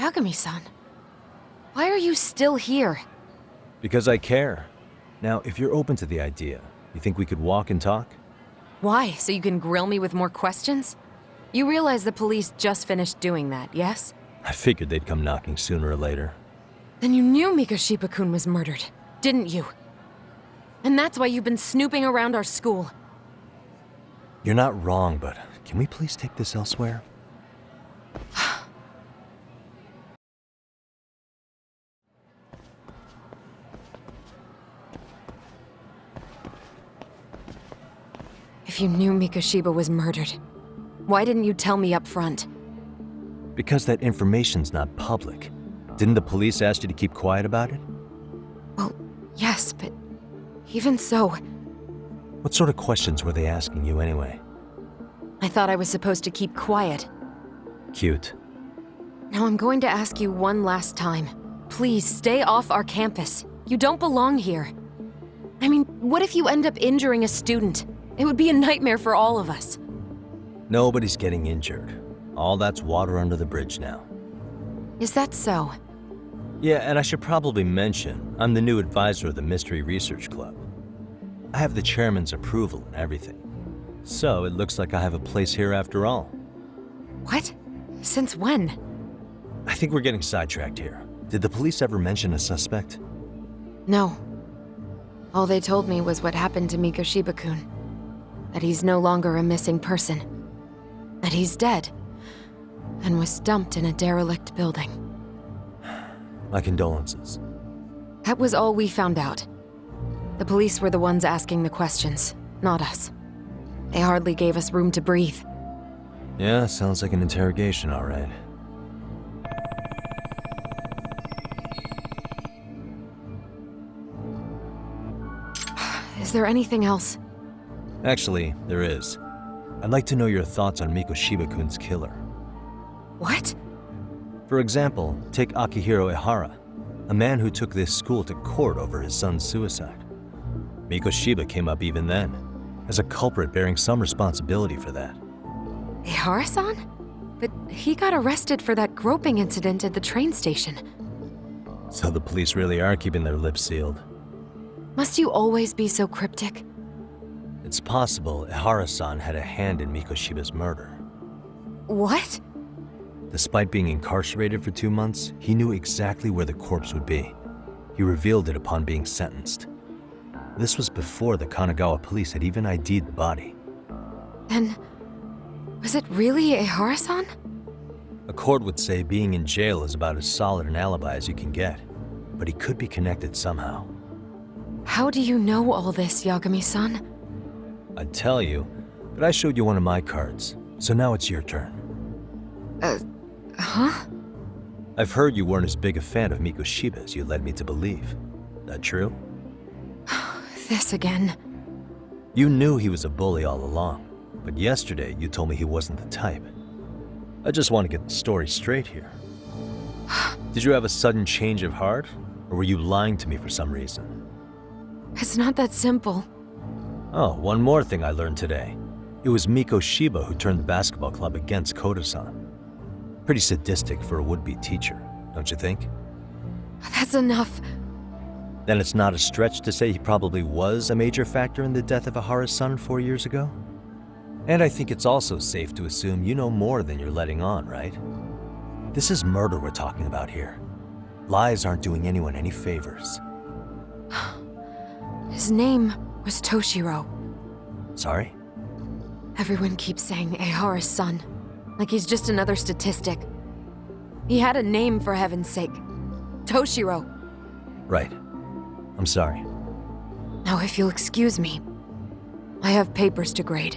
Yagami-san, why are you still here? Because I care. Now, if you're open to the idea, you think we could walk and talk? Why? So you can grill me with more questions? You realize the police just finished doing that, yes? I figured they'd come knocking sooner or later. Then you knew Mikoshiba-kun was murdered, didn't you? And that's why you've been snooping around our school. You're not wrong, but can we please take this elsewhere? If you knew Mikoshiba was murdered, why didn't you tell me up front? Because that information's not public. Didn't the police ask you to keep quiet about it? Well, yes, but even so... What sort of questions were they asking you anyway? I thought I was supposed to keep quiet. Cute. Now I'm going to ask you one last time. Please, stay off our campus. You don't belong here. I mean, what if you end up injuring a student? It would be a nightmare for all of us. Nobody's getting injured. All that's water under the bridge now. Is that so? Yeah, and I should probably mention, I'm the new advisor of the Mystery Research Club. I have the chairman's approval and everything. So it looks like I have a place here after all. What? Since when? I think we're getting sidetracked here. Did the police ever mention a suspect? No. All they told me was what happened to Mikoshiba-kun. That he's no longer a missing person. That he's dead. And was dumped in a derelict building. My condolences. That was all we found out. The police were the ones asking the questions, not us. They hardly gave us room to breathe. Yeah, sounds like an interrogation, all right. Is there anything else? Actually, there is. I'd like to know your thoughts on Mikoshiba-kun's killer. What? For example, take Akihiro Ihara, a man who took this school to court over his son's suicide. Mikoshiba came up even then, as a culprit bearing some responsibility for that. Ihara-san? But he got arrested for that groping incident at the train station. So the police really are keeping their lips sealed. Must you always be so cryptic? It's possible Ihara-san had a hand in Mikoshiba's murder. What? Despite being incarcerated for 2 months, he knew exactly where the corpse would be. He revealed it upon being sentenced. This was before the Kanagawa police had even ID'd the body. Then, was it really Ihara-san? A court would say being in jail is about as solid an alibi as you can get, but he could be connected somehow. How do you know all this, Yagami-san? I'd tell you, but I showed you one of my cards, so now it's your turn. Huh? I've heard you weren't as big a fan of Mikoshiba as you led me to believe. That true? This again. You knew he was a bully all along, but yesterday you told me he wasn't the type. I just want to get the story straight here. Did you have a sudden change of heart, or were you lying to me for some reason? It's not that simple. Oh, one more thing I learned today. It was Mikoshiba who turned the basketball club against Koda-san. Pretty sadistic for a would-be teacher, don't you think? That's enough. Then it's not a stretch to say he probably was a major factor in the death of Ihara's son 4 years ago? And I think it's also safe to assume you know more than you're letting on, right? This is murder we're talking about here. Lies aren't doing anyone any favors. His name was Toshiro. Sorry? Everyone keeps saying Ihara's son, like he's just another statistic. He had a name, for heaven's sake. Toshiro. Right. I'm sorry. Now, if you'll excuse me, I have papers to grade.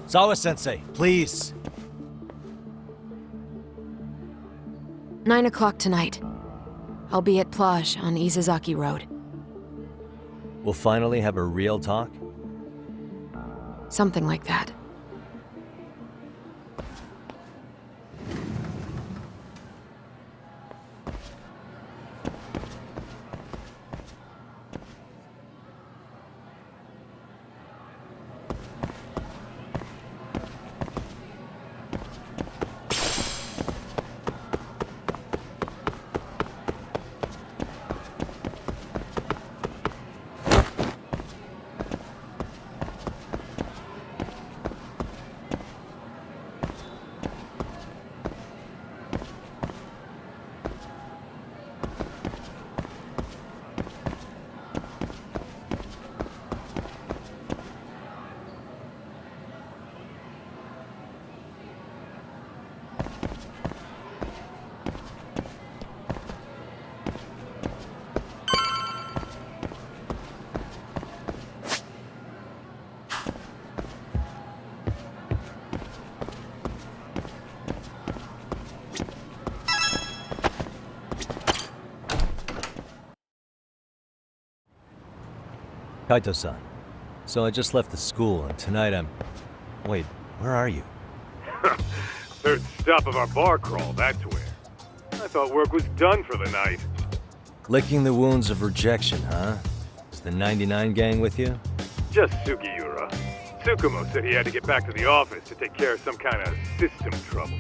Sawa-sensei, please! 9 o'clock tonight. I'll be at Plage on Izazaki Road. We'll finally have a real talk? Something like that. Kaito-san. So I just left the school, and tonight I'm... Wait, where are you? Third stop of our bar crawl, that's where. I thought work was done for the night. Licking the wounds of rejection, huh? Is the 99 gang with you? Just Sugiura. Tsukumo said he had to get back to the office to take care of some kind of system trouble.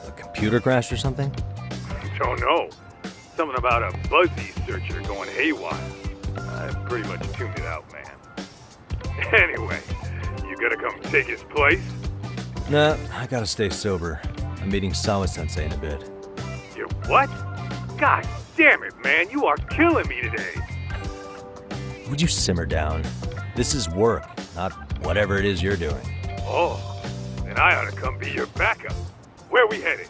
A computer crash or something? Don't know. Something about a Buzzy searcher going haywire. I pretty much tuned it out, man. Anyway, you gonna come take his place? Nah, I gotta stay sober. I'm meeting Sawa-sensei in a bit. You what? God damn it, man, you are killing me today. Would you simmer down? This is work, not whatever it is you're doing. Oh, then I ought to come be your backup. Where we headed?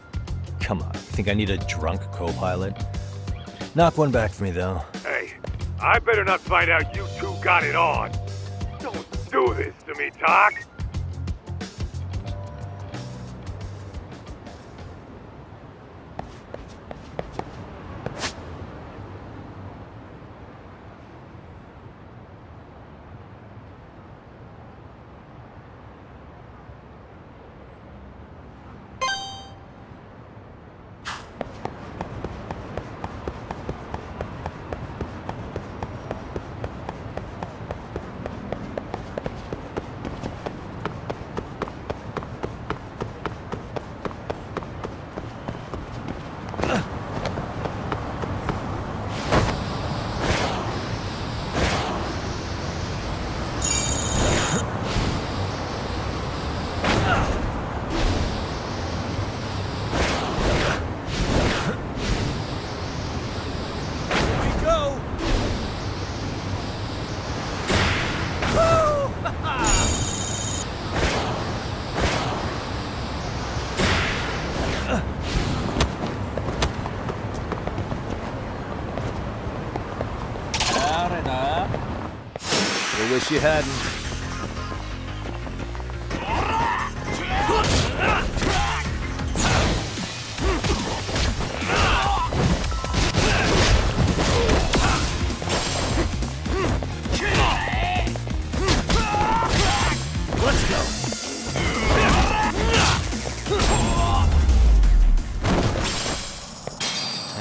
Come on, you think I need a drunk co-pilot? Knock one back for me, though. Hey, I better not find out you two got it on. Don't do this to me, Tak. I wish you hadn't. Let's go.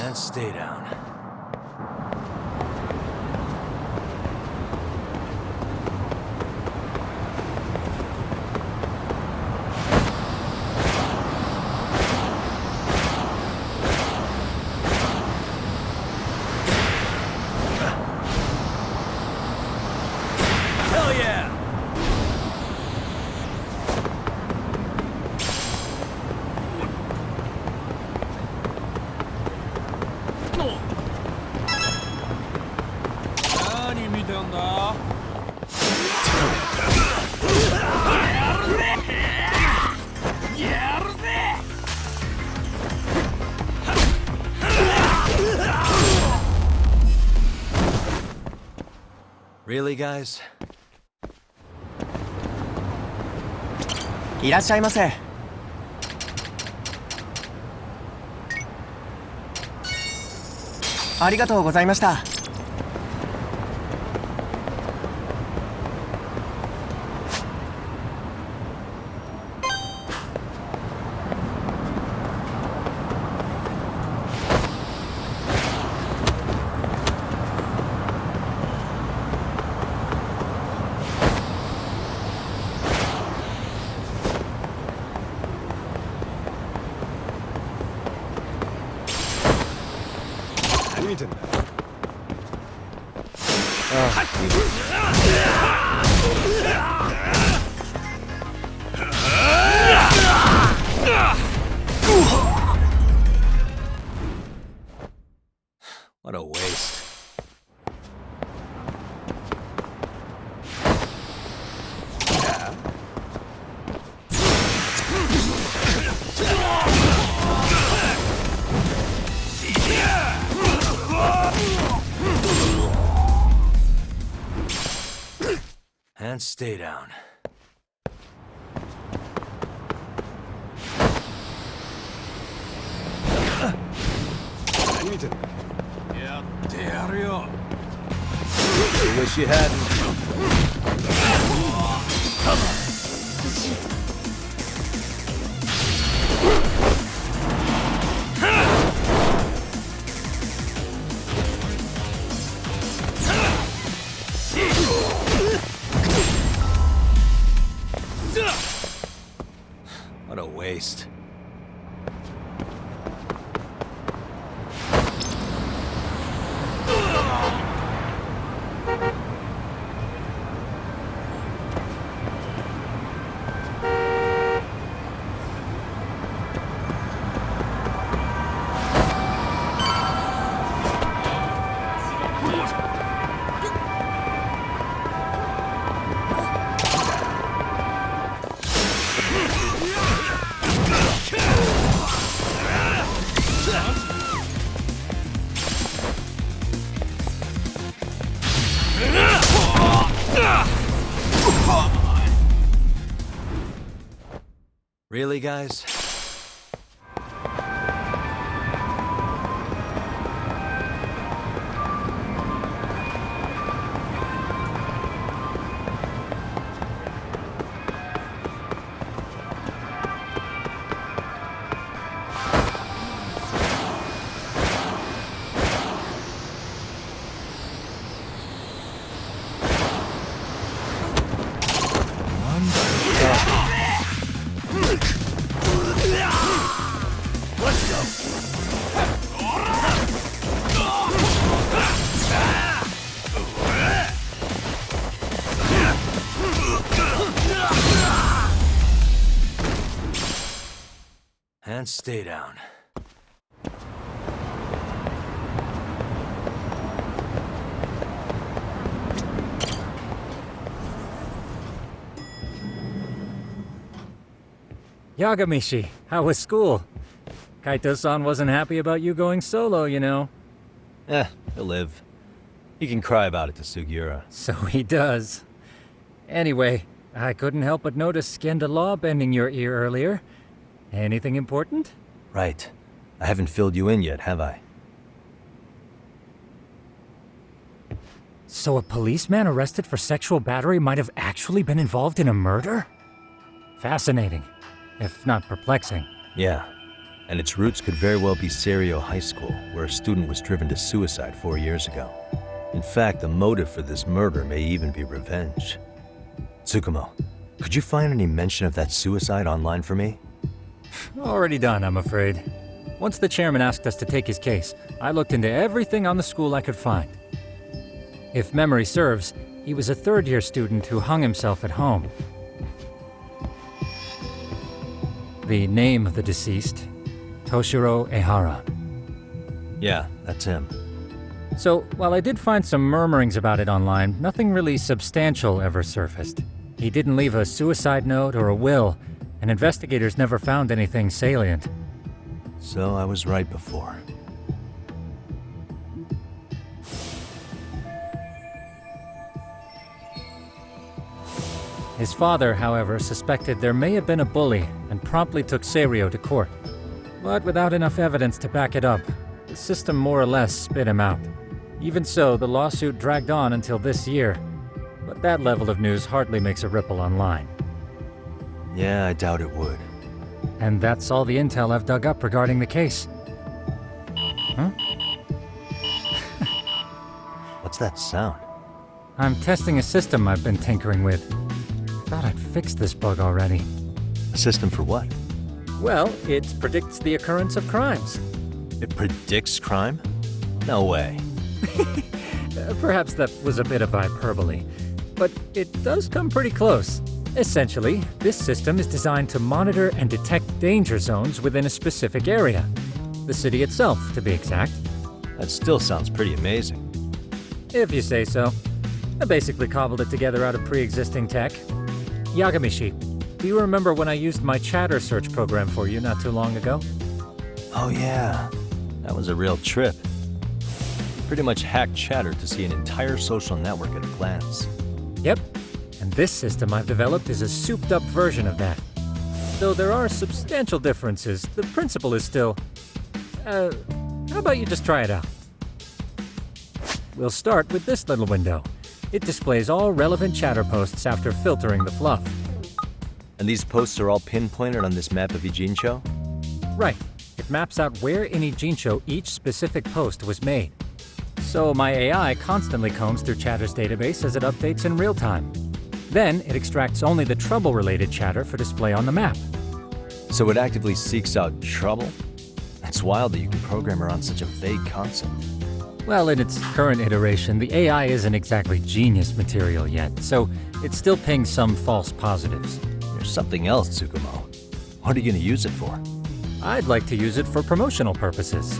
And stay down. Hell yeah! Really, guys? いらっしゃいませ。ありがとうございました。何見てんだよ。What a waste. And stay down. What are you doing? やってやるよ。I wish you hadn't. What a waste. Really, guys? And stay down. Yagami, how was school? Kaito-san wasn't happy about you going solo, you know. He'll live. He can cry about it to Sugiura. So he does. Anyway, I couldn't help but notice Skenda Law bending your ear earlier. Anything important? Right. I haven't filled you in yet, have I? So a policeman arrested for sexual battery might have actually been involved in a murder? Fascinating, if not perplexing. Yeah. And its roots could very well be Serio High School, where a student was driven to suicide 4 years ago. In fact, the motive for this murder may even be revenge. Tsukumo, could you find any mention of that suicide online for me? Already done, I'm afraid. Once the chairman asked us to take his case, I looked into everything on the school I could find. If memory serves, he was a third-year student who hung himself at home. The name of the deceased, Toshiro Ehara. Yeah, that's him. So, while I did find some murmurings about it online, nothing really substantial ever surfaced. He didn't leave a suicide note or a will, and investigators never found anything salient. So I was right before. His father, however, suspected there may have been a bully and promptly took Serio to court. But without enough evidence to back it up, the system more or less spit him out. Even so, the lawsuit dragged on until this year. But that level of news hardly makes a ripple online. Yeah, I doubt it would. And that's all the intel I've dug up regarding the case. Huh? What's that sound? I'm testing a system I've been tinkering with. Thought I'd fixed this bug already. A system for what? Well, it predicts the occurrence of crimes. It predicts crime? No way. Perhaps that was a bit of hyperbole, but it does come pretty close. Essentially, this system is designed to monitor and detect danger zones within a specific area. The city itself, to be exact. That still sounds pretty amazing. If you say so. I basically cobbled it together out of pre-existing tech. Yagami, do you remember when I used my chatter search program for you not too long ago? Oh yeah, that was a real trip. Pretty much hacked Chatter to see an entire social network at a glance. Yep, and this system I've developed is a souped-up version of that. Though there are substantial differences, the principle is still... how about you just try it out? We'll start with this little window. It displays all relevant chatter posts after filtering the fluff. And these posts are all pinpointed on this map of Ijincho? Right. It maps out where in Ijincho each specific post was made. So my AI constantly combs through Chatter's database as it updates in real time. Then it extracts only the trouble-related chatter for display on the map. So it actively seeks out trouble? It's wild that you can program around such a vague concept. Well, in its current iteration, the AI isn't exactly genius material yet, so it still pings some false positives. There's something else, Tsukumo. What are you going to use it for? I'd like to use it for promotional purposes.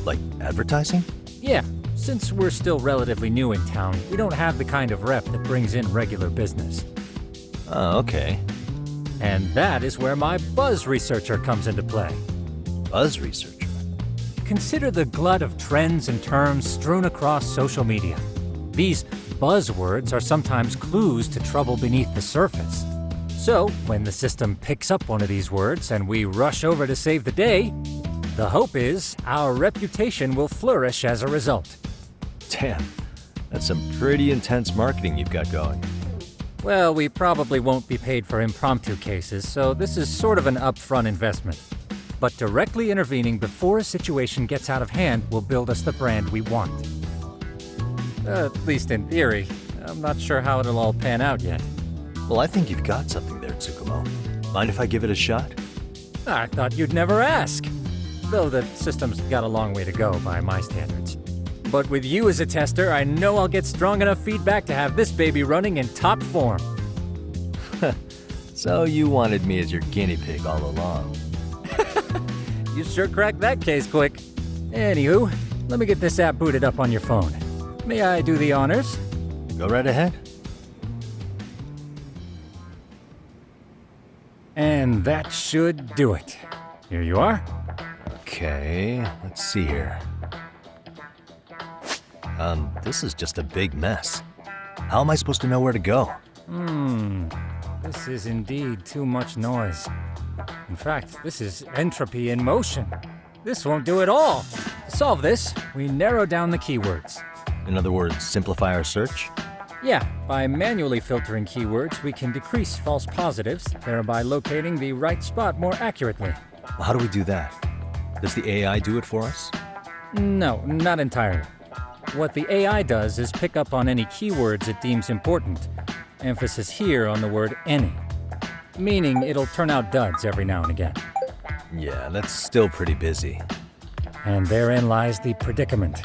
Like advertising? Yeah, since we're still relatively new in town, we don't have the kind of rep that brings in regular business. Oh, okay. And that is where my buzz researcher comes into play. Buzz researcher? Consider the glut of trends and terms strewn across social media. These buzzwords are sometimes clues to trouble beneath the surface. So, when the system picks up one of these words and we rush over to save the day, the hope is our reputation will flourish as a result. Damn, that's some pretty intense marketing you've got going. Well, we probably won't be paid for impromptu cases, so this is sort of an upfront investment. But directly intervening before a situation gets out of hand will build us the brand we want. At least in theory. I'm not sure how it'll all pan out yet. Well, I think you've got something there, Tsukumo. Mind if I give it a shot? I thought you'd never ask. Though the system's got a long way to go by my standards. But with you as a tester, I know I'll get strong enough feedback to have this baby running in top form. So you wanted me as your guinea pig all along. You sure cracked that case quick. Anywho, let me get this app booted up on your phone. May I do the honors? Go right ahead. And that should do it. Here you are. Okay, let's see here. This is just a big mess. How am I supposed to know where to go? This is indeed too much noise. In fact, this is entropy in motion. This won't do at all. To solve this, we narrow down the keywords. In other words, simplify our search? Yeah, by manually filtering keywords, we can decrease false positives, thereby locating the right spot more accurately. Well, how do we do that? Does the AI do it for us? No, not entirely. What the AI does is pick up on any keywords it deems important. Emphasis here on the word any. Meaning it'll turn out duds every now and again. Yeah, that's still pretty busy. And therein lies the predicament.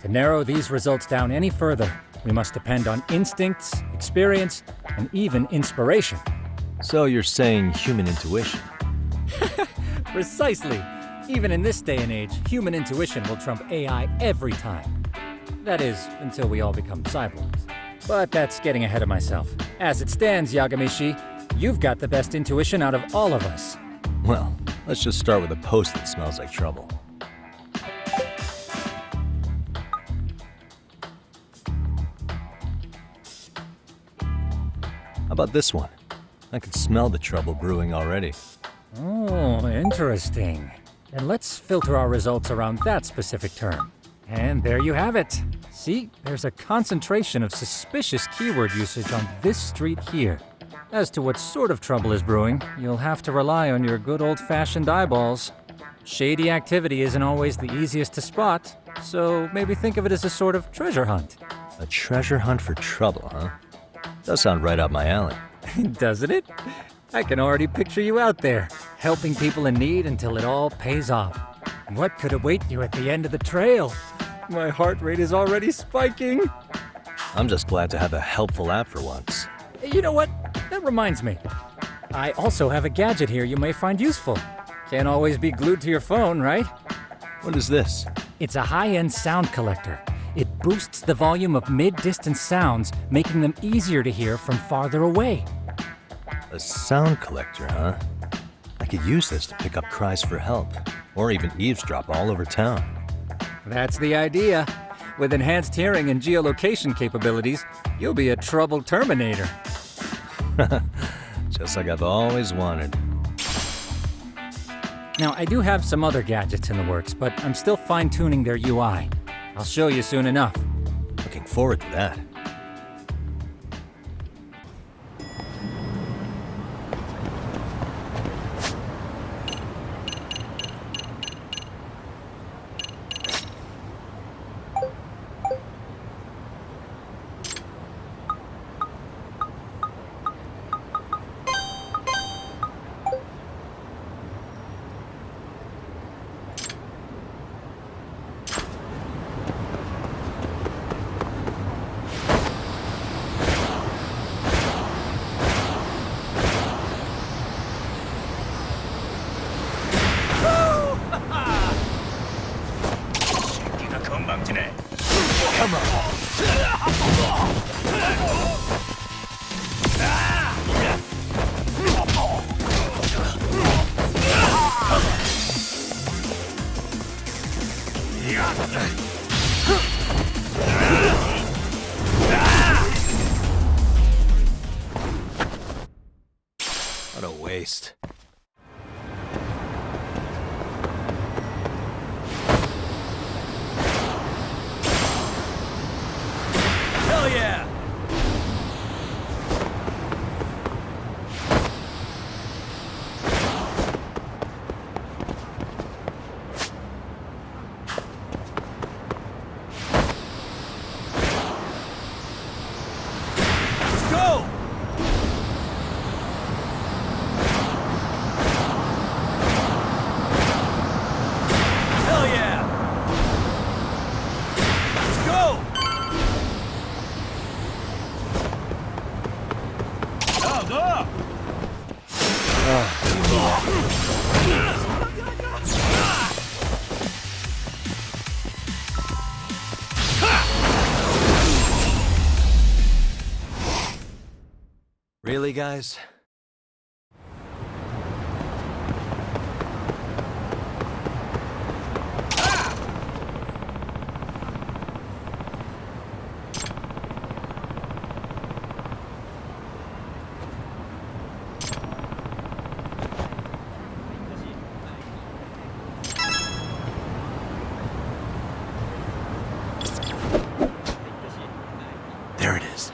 To narrow these results down any further, we must depend on instincts, experience, and even inspiration. So you're saying human intuition? Precisely. Even in this day and age, human intuition will trump AI every time. That is, until we all become cyborgs. But that's getting ahead of myself. As it stands, Yagami-shi, you've got the best intuition out of all of us. Well, let's just start with a post that smells like trouble. How about this one? I can smell the trouble brewing already. Oh, interesting. And let's filter our results around that specific term. And there you have it. See, there's a concentration of suspicious keyword usage on this street here. As to what sort of trouble is brewing, you'll have to rely on your good old-fashioned eyeballs. Shady activity isn't always the easiest to spot, so maybe think of it as a sort of treasure hunt. A treasure hunt for trouble, huh? Does sound right up my alley. Doesn't it? I can already picture you out there, helping people in need until it all pays off. What could await you at the end of the trail? My heart rate is already spiking. I'm just glad to have a helpful app for once. You know what? That reminds me. I also have a gadget here you may find useful. Can't always be glued to your phone, right? What is this? It's a high-end sound collector. It boosts the volume of mid-distance sounds, making them easier to hear from farther away. A sound collector, huh? I could use this to pick up cries for help, or even eavesdrop all over town. That's the idea. With enhanced hearing and geolocation capabilities, you'll be a trouble terminator. Just like I've always wanted. Now, I do have some other gadgets in the works, but I'm still fine-tuning their UI. I'll show you soon enough. Looking forward to that. 건방지네. What a waste. Hell yeah! Let's go! Hell yeah! Let's go! Go, go! Really, guys? There it is.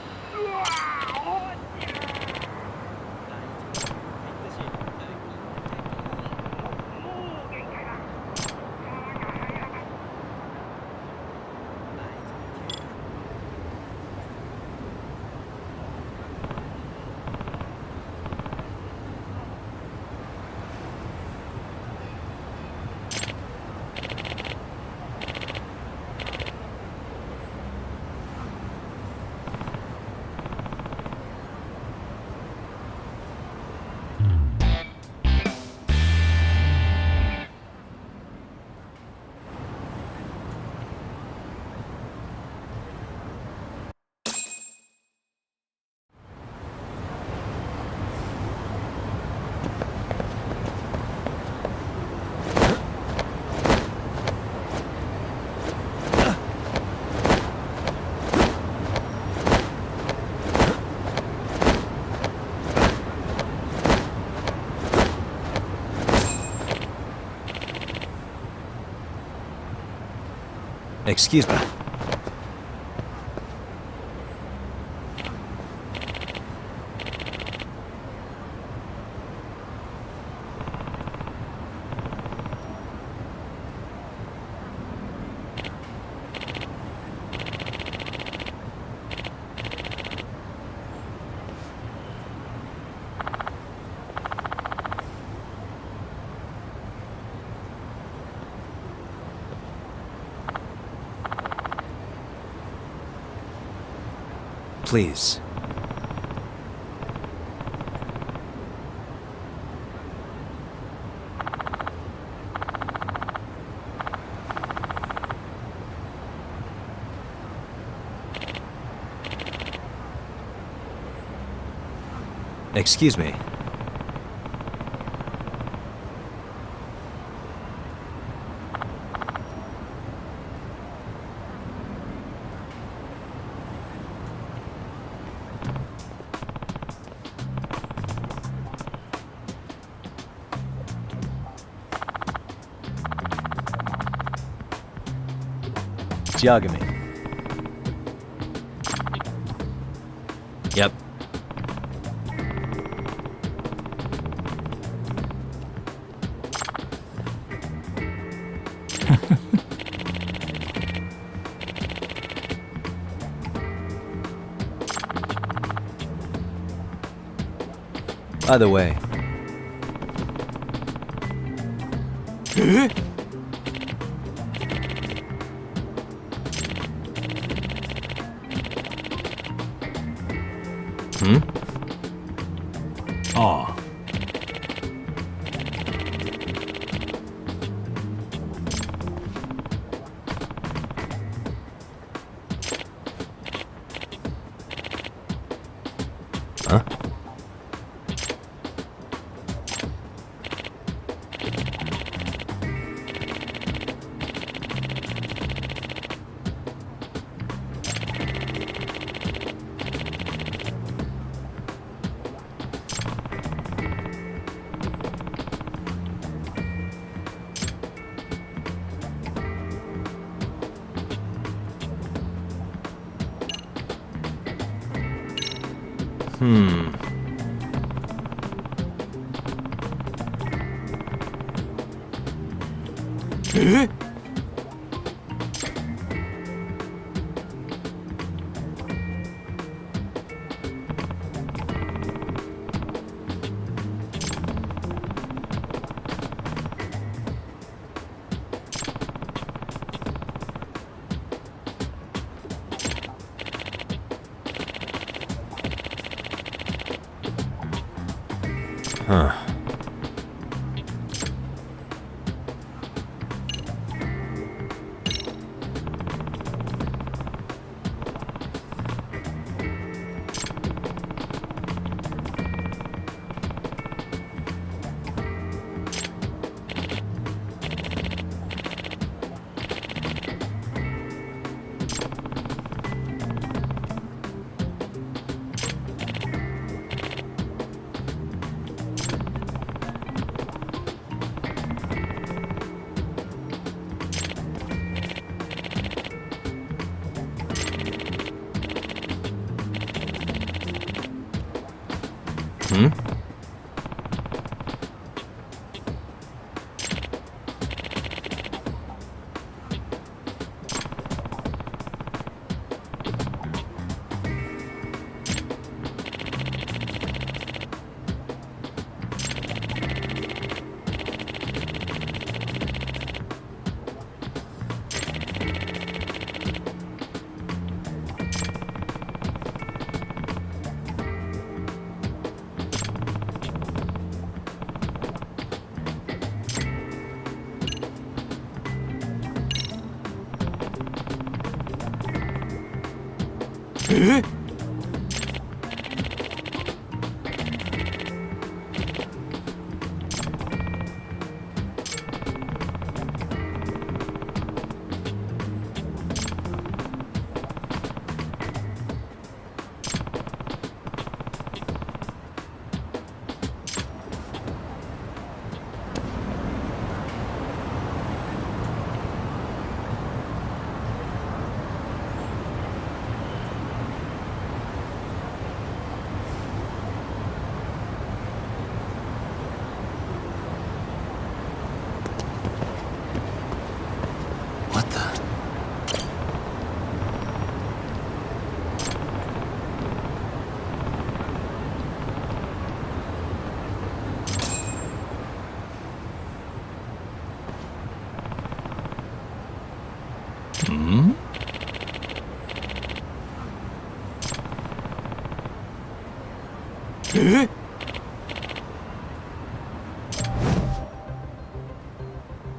Excuse me. Please. Excuse me. It's Yagami. Yep. By the way. Aw. Huh. What the?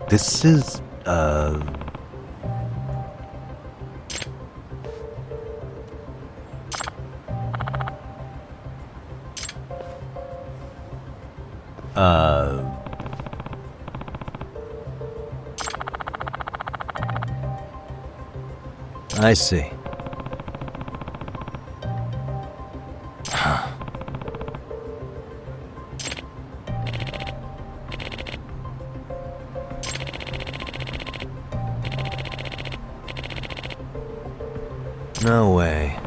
This is, I see. No way.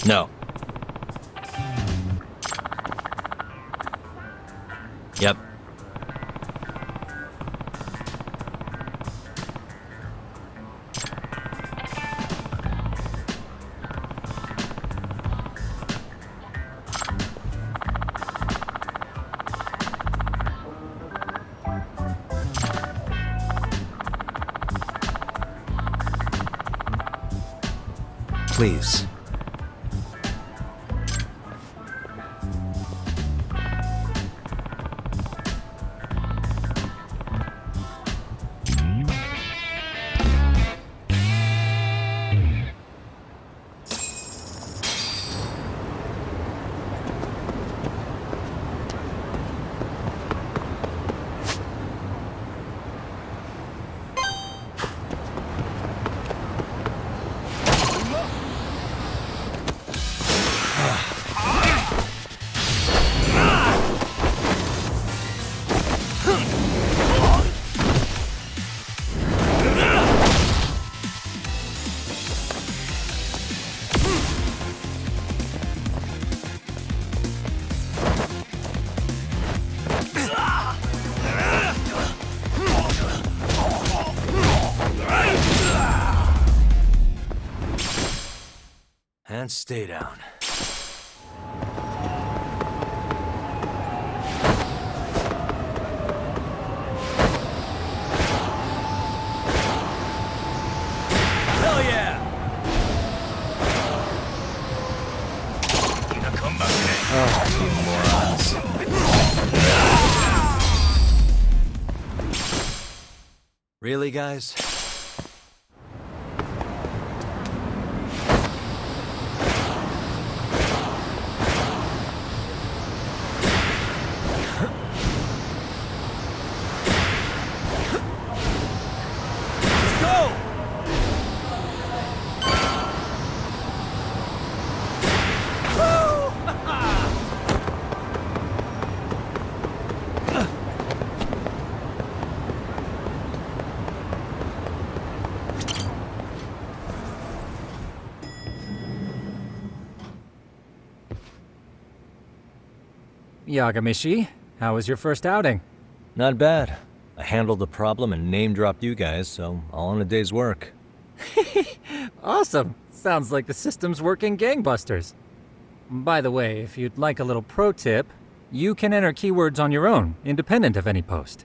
No. Yep. Please. And stay down. Hell yeah! Really, guys? Go! Yagami, how was your first outing? Not bad. I handled the problem and name-dropped you guys, so all in a day's work. Awesome! Sounds like the system's working gangbusters. By the way, if you'd like a little pro tip, you can enter keywords on your own, independent of any post.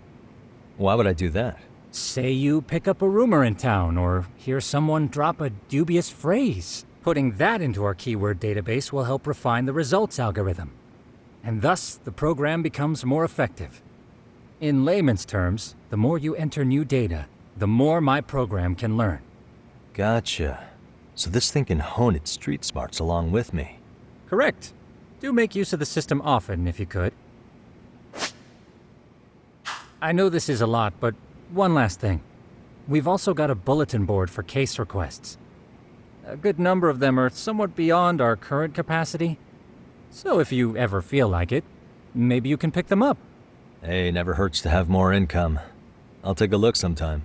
Why would I do that? Say you pick up a rumor in town, or hear someone drop a dubious phrase. Putting that into our keyword database will help refine the results algorithm. And thus, the program becomes more effective. In layman's terms, the more you enter new data, the more my program can learn. Gotcha. So this thing can hone its street smarts along with me. Correct. Do make use of the system often, if you could. I know this is a lot, but one last thing. We've also got a bulletin board for case requests. A good number of them are somewhat beyond our current capacity. So if you ever feel like it, maybe you can pick them up. Hey, never hurts to have more income. I'll take a look sometime.